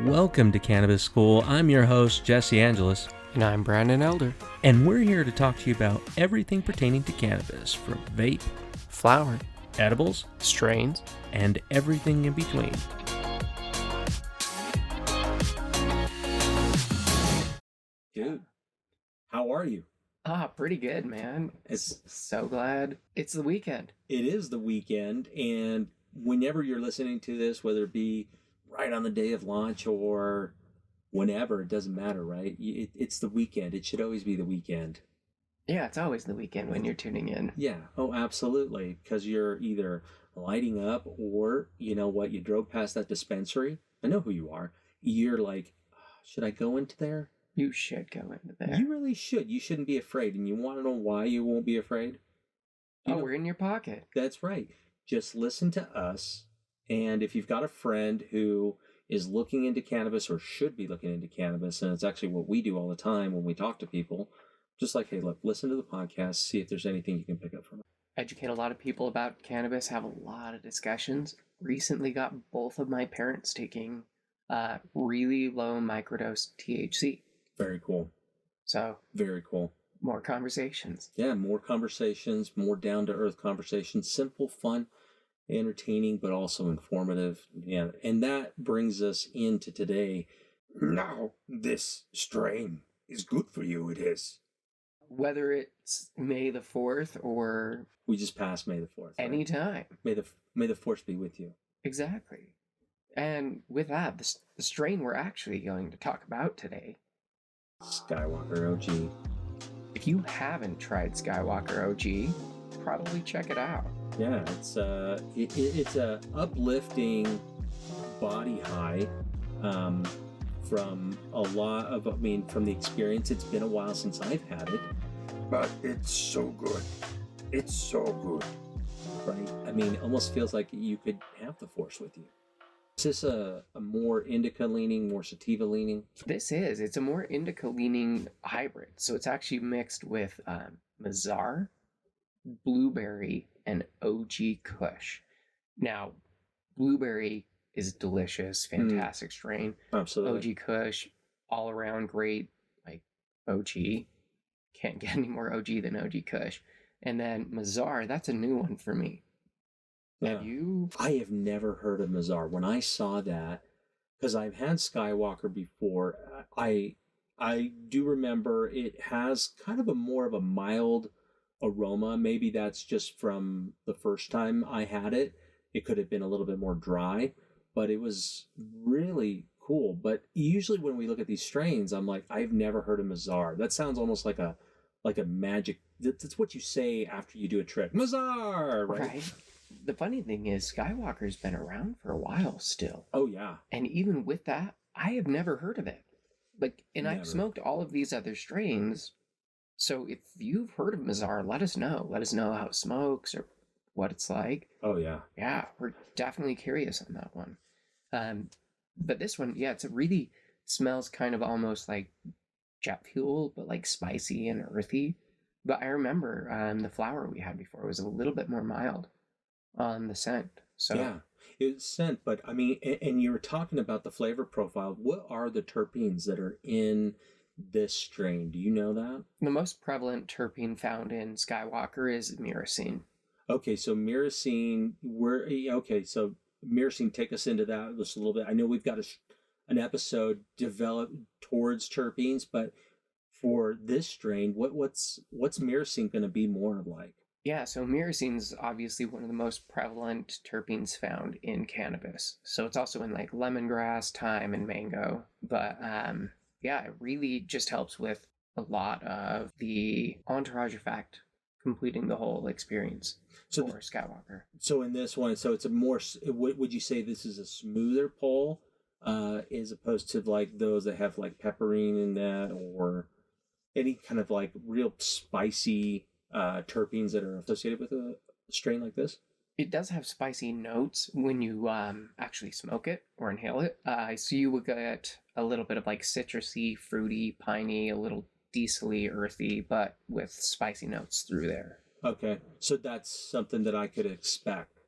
Welcome to Cannabis School. I'm your host, Jesse Angeles. And I'm Brandon Elder. And we're here to talk to you about everything pertaining to cannabis, from vape, flower, edibles, strains, and everything in between. Dude, how are you? Pretty good, man. It's so glad it's the weekend. It is the weekend, and whenever you're listening to this, whether it be right on the day of launch or whenever, it doesn't matter, right? It's the weekend. It should always be the weekend. Yeah, it's always the weekend when you're tuning in. Yeah. Oh, absolutely. Because you're either lighting up or, you know what, you drove past that dispensary. I know who you are. You're like, should I go into there? You should go into there. You really should. You shouldn't be afraid. And you want to know why you won't be afraid? We're in your pocket. That's right. Just listen to us. And if you've got a friend who is looking into cannabis or should be looking into cannabis, and it's actually what we do all the time when we talk to people, just like, hey, look, listen to the podcast, see if there's anything you can pick up from it. Educate a lot of people about cannabis, have a lot of discussions. Recently got both of my parents taking really low microdose THC. Very cool. So very cool. More conversations. Yeah, more conversations, more down-to-earth conversations, simple, fun, entertaining, but also informative. Yeah, and that brings us into today. Now, this strain is good for you, it is. Whether it's May the 4th or... We just passed May the 4th. Anytime. Right? May the 4th be with you. Exactly. And with that, the strain we're actually going to talk about today... Skywalker OG. If you haven't tried Skywalker OG, probably check it out. Yeah, it's a uplifting body high from a lot of, from the experience. It's been a while since I've had it, but it's so good. It's so good, right? It almost feels like you could have the Force with you. Is this a more indica leaning, more sativa leaning? It's a more indica leaning hybrid. So it's actually mixed with Mazar, blueberry, and OG Kush. Now, blueberry is delicious, fantastic strain. Absolutely. OG Kush, all around great, like OG. Can't get any more OG than OG Kush. And then Mazar, that's a new one for me. Yeah. Have you? I have never heard of Mazar. When I saw that, because I've had Skywalker before, I do remember it has kind of more of a mild aroma. Maybe that's just from the first time I had it. It could have been a little bit more dry, but it was really cool. But usually when we look at these strains, I'm like, I've never heard of Mazar. That sounds almost like a magic. That's what you say after you do a trick. Mazar, right? The funny thing is, Skywalker's been around for a while still. Oh, yeah. And even with that, I have never heard of it. I've smoked all of these other strains. So if you've heard of Mazar, let us know. Let us know how it smokes or what it's like. Oh, yeah. Yeah, we're definitely curious on that one. But this one, yeah, it really smells kind of almost like jet fuel, but like spicy and earthy. But I remember the flower we had before was a little bit more mild on the scent. So yeah, it's scent, but and you were talking about the flavor profile. What are the terpenes that are in this strain? Do you know that? The most prevalent terpene found in Skywalker is myrcene. Okay, so myrcene, so myrcene, take us into that just a little bit. I know we've got an episode developed towards terpenes, but for this strain, what's myrcene going to be more like? Yeah, so myrcene is obviously one of the most prevalent terpenes found in cannabis. So it's also in like lemongrass, thyme, and mango. But it really just helps with a lot of the entourage effect, completing the whole experience for Skywalker. So in this one, so it's a more, would you say this is a smoother pull as opposed to like those that have like pepperine in that, or any kind of like real spicy terpenes that are associated with a strain like this? It does have spicy notes when you actually smoke it or inhale it. So you would get a little bit of like citrusy, fruity, piney, a little diesely, earthy, but with spicy notes through there. Okay, so that's something that I could expect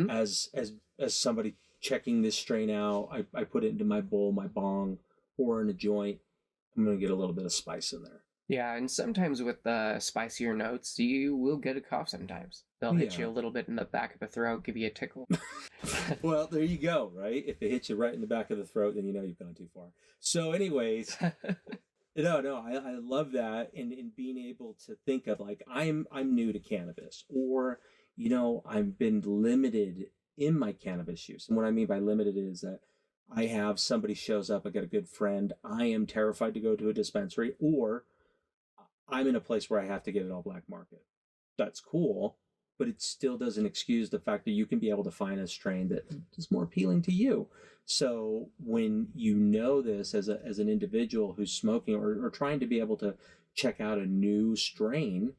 as somebody checking this strain out. I put it into my bowl, my bong, or in a joint. I'm going to get a little bit of spice in there. Yeah, and sometimes with the spicier notes, you will get a cough sometimes. They'll hit you a little bit in the back of the throat, give you a tickle. Well, there you go, right? If it hits you right in the back of the throat, then you know you've gone too far. So anyways, no, I love that. And being able to think of like, I'm new to cannabis, or, I've been limited in my cannabis use. And what I mean by limited is that I have somebody shows up, I got a good friend, I am terrified to go to a dispensary, or I'm in a place where I have to get it all black market. That's cool, but it still doesn't excuse the fact that you can be able to find a strain that is more appealing to you. So when you know this as an individual who's smoking or trying to be able to check out a new strain,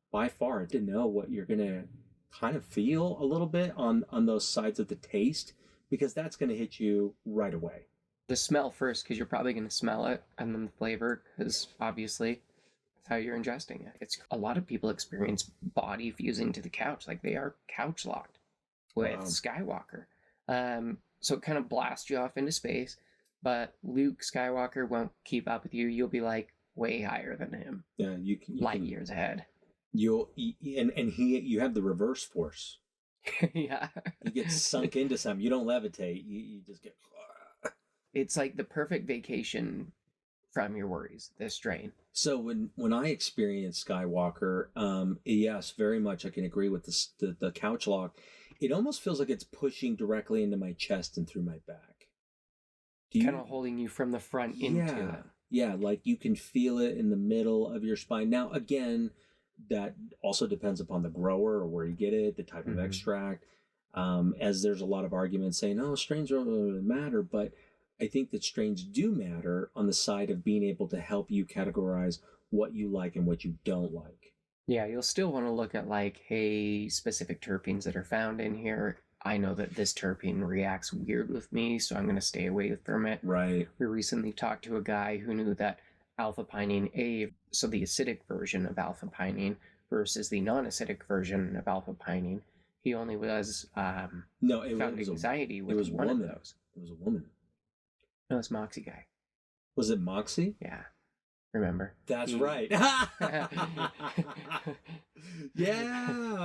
by far to know what you're going to kind of feel a little bit on those sides of the taste, because that's going to hit you right away. The smell first, because you're probably going to smell it, and then the flavor, because obviously how you're ingesting it. It's a lot of people experience body fusing to the couch, like they are couch locked with Skywalker. So it kind of blasts you off into space, but Luke Skywalker won't keep up with you. You'll be like way higher than him. Yeah, you light years ahead. You have the reverse force. Yeah, you get sunk into something. You don't levitate. You just get. It's like the perfect vacation from your worries, this strain. So when I experience Skywalker, yes, very much I can agree with the couch lock. It almost feels like it's pushing directly into my chest and through my back. Kind of holding you from the front into it. Yeah, like you can feel it in the middle of your spine. Now, again, that also depends upon the grower or where you get it, the type of extract. As there's a lot of arguments saying, oh, strains don't really matter, but I think that strains do matter on the side of being able to help you categorize what you like and what you don't like. Yeah, you'll still want to look at like, hey, specific terpenes that are found in here. I know that this terpene reacts weird with me, so I'm going to stay away from it. Right. We recently talked to a guy who knew that alpha-pinene A, so the acidic version of alpha-pinene versus the non-acidic version of alpha-pinene, he only was found anxiety with one of those. It was a woman. No, it's Moxie guy. Was it Moxie? Yeah. Remember? That's right. Yeah,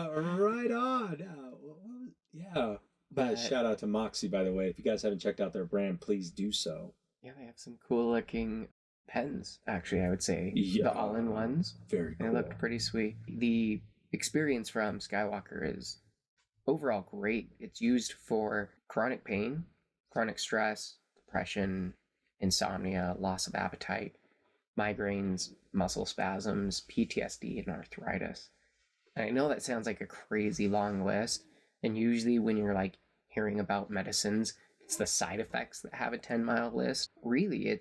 right on. Yeah. But shout out to Moxie, by the way. If you guys haven't checked out their brand, please do so. Yeah, they have some cool looking pens, actually, I would say. Yeah. The all-in-ones. Very cool. They look pretty sweet. The experience from Skywalker is overall great. It's used for chronic pain, chronic stress, depression, insomnia, loss of appetite, migraines, muscle spasms, PTSD, and arthritis. And I know that sounds like a crazy long list, and usually when you're like hearing about medicines, it's the side effects that have a 10-mile list. Really,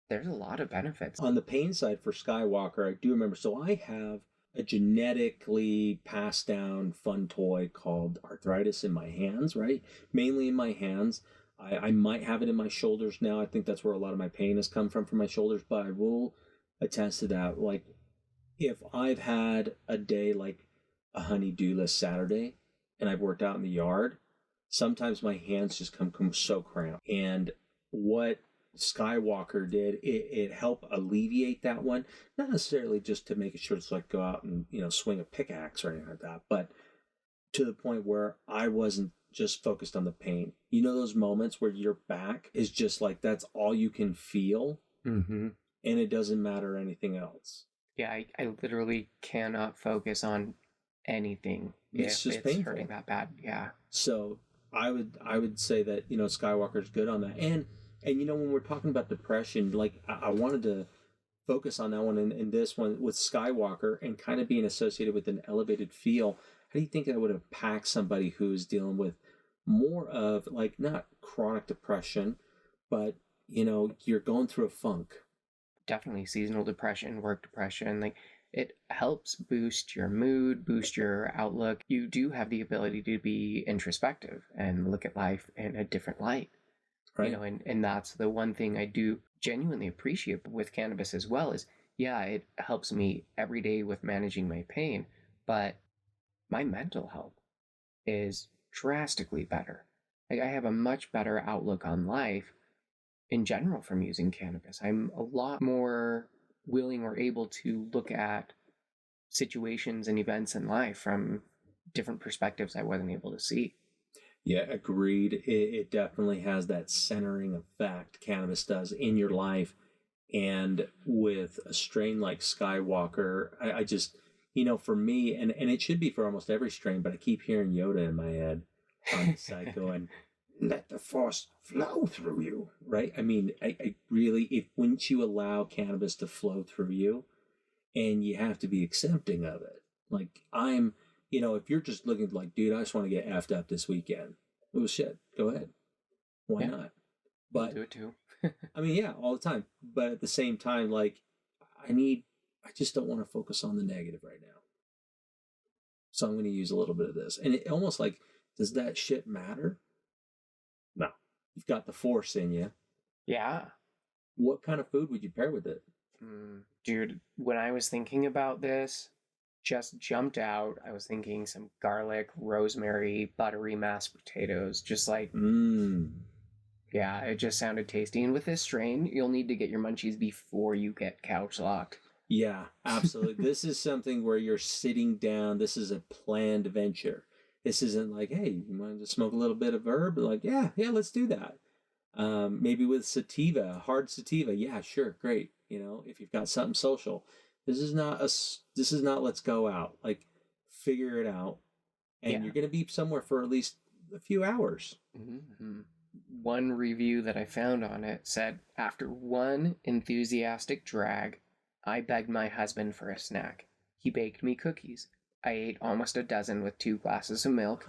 there's a lot of benefits. On the pain side for Skywalker, I do remember, so I have a genetically passed down fun toy called arthritis in my hands, right? Mainly in my hands. I might have it in my shoulders now. I think that's where a lot of my pain has come from my shoulders, but I will attest to that. Like, if I've had a day like a honey-dewless Saturday and I've worked out in the yard, sometimes my hands just come so cramped. And what Skywalker did, it helped alleviate that one. Not necessarily just to make it sure it's like go out and, swing a pickaxe or anything like that, but to the point where I wasn't just focused on the pain. You know those moments where your back is just like, that's all you can feel, and it doesn't matter anything else. Yeah, I literally cannot focus on anything it's just painful. Hurting that bad. Yeah. So I would say that, Skywalker's good on that. And when we're talking about depression, like I wanted to focus on that one and this one with Skywalker and kind of being associated with an elevated feel. How do you think that would impact somebody who's dealing with more of like not chronic depression, but you're going through a funk? Definitely seasonal depression, work depression. Like it helps boost your mood, boost your outlook. You do have the ability to be introspective and look at life in a different light. Right. And that's the one thing I do genuinely appreciate with cannabis as well is, yeah, it helps me every day with managing my pain, but my mental health is drastically better. Like, I have a much better outlook on life in general from using cannabis. I'm a lot more willing or able to look at situations and events in life from different perspectives I wasn't able to see. Yeah, agreed. It definitely has that centering effect cannabis does in your life. And with a strain like Skywalker, I just, for me, and it should be for almost every strain, but I keep hearing Yoda in my head on the side going, let the force flow through you, right? I mean, I really, wouldn't you allow cannabis to flow through you? And you have to be accepting of it. Like, if you're just looking like, dude, I just want to get effed up this weekend. Well, shit, go ahead. Why not? But I'll do it too. I mean, yeah, all the time. But at the same time, like, I just don't want to focus on the negative right now. So I'm going to use a little bit of this. And it almost like, does that shit matter? No. You've got the force in you. Yeah. What kind of food would you pair with it? Dude, when I was thinking about this, just jumped out. I was thinking some garlic, rosemary, buttery mashed potatoes. Just like, yeah, it just sounded tasty. And with this strain, you'll need to get your munchies before you get couch locked. Yeah, absolutely. This is something where you're sitting down. This is a planned venture. This isn't like, hey, you want to smoke a little bit of herb? Like, yeah, let's do that. Maybe with sativa, hard sativa. Yeah, sure, great. If you've got something social, this is not let's go out. Like, figure it out, and you're gonna be somewhere for at least a few hours. Mm-hmm. One review that I found on it said, after one enthusiastic drag, I begged my husband for a snack. He baked me cookies. I ate almost a dozen with 2 glasses of milk,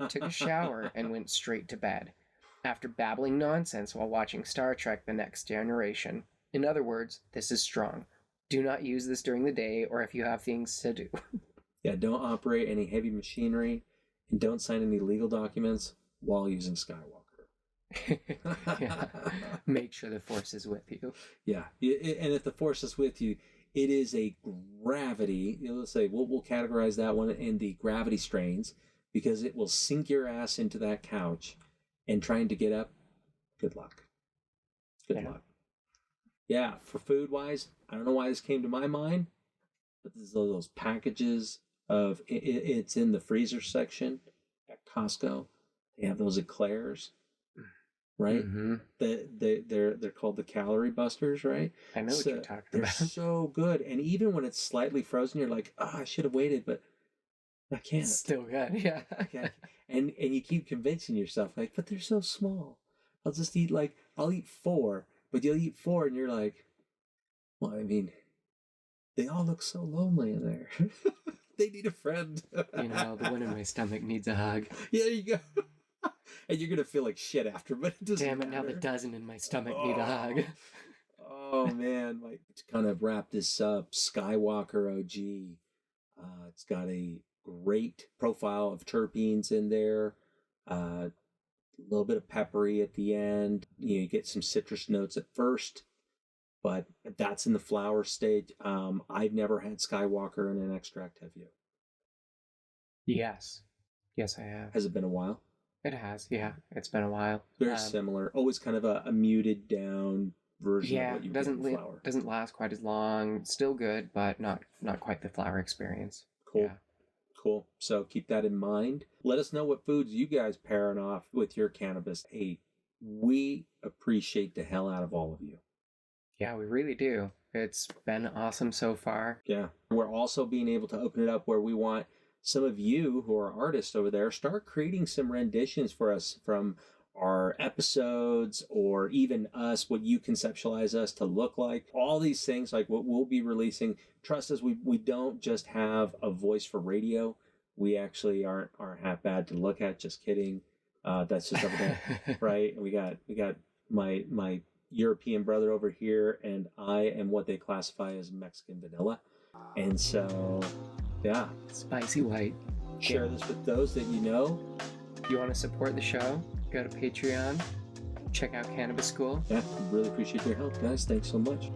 took a shower, and went straight to bed. After babbling nonsense while watching Star Trek: The Next Generation. In other words, this is strong. Do not use this during the day or if you have things to do. Yeah, don't operate any heavy machinery and don't sign any legal documents while using Skywalker. Yeah. Make sure the force is with you. Yeah, and if the force is with you, it is a gravity. Let's say we'll categorize that one in the gravity strains because it will sink your ass into that couch. And trying to get up, good luck. Good luck. Yeah, for food wise, I don't know why this came to my mind, but there's those packages of it's in the freezer section at Costco. They have those eclairs, right? Mm-hmm. They're called the calorie busters, right? I know what you're talking about. They're so good, and even when it's slightly frozen, you're like, I should have waited, but I can't. It's still good, yeah. And you keep convincing yourself, like, but they're so small. I'll just eat, I'll eat 4, but you'll eat 4 and you're like, well, I mean, they all look so lonely in there. They need a friend. The one in my stomach needs a hug. Yeah, there you go. And you're going to feel like shit after, but it doesn't Damn it, matter. now the dozen in my stomach need a hug. Oh, man. To kind of wrap this up, Skywalker OG. It's got a great profile of terpenes in there. A little bit of peppery at the end. You get some citrus notes at first, but that's in the flower stage. I've never had Skywalker in an extract. Have you? Yes, I have. Has it been a while? It has, yeah. It's been a while. Very similar. Always kind of a muted down version of what you get in flower. Doesn't last quite as long. Still good, but not quite the flower experience. Cool. Yeah. Cool. So keep that in mind. Let us know what foods you guys pairing off with your cannabis. Hey, we appreciate the hell out of all of you. Yeah, we really do. It's been awesome so far. Yeah. We're also being able to open it up where we want some of you who are artists over there, start creating some renditions for us from our episodes or even us, what you conceptualize us to look like. All these things, like what we'll be releasing. Trust us, we don't just have a voice for radio. We actually aren't half bad to look at. Just kidding. That's just over there, right? We got my European brother over here, and I am what they classify as Mexican vanilla. And so, yeah. Spicy white. Share this with those that you know. If you want to support the show, go to Patreon. Check out Cannabis School. Yeah, really appreciate your help, guys. Thanks so much.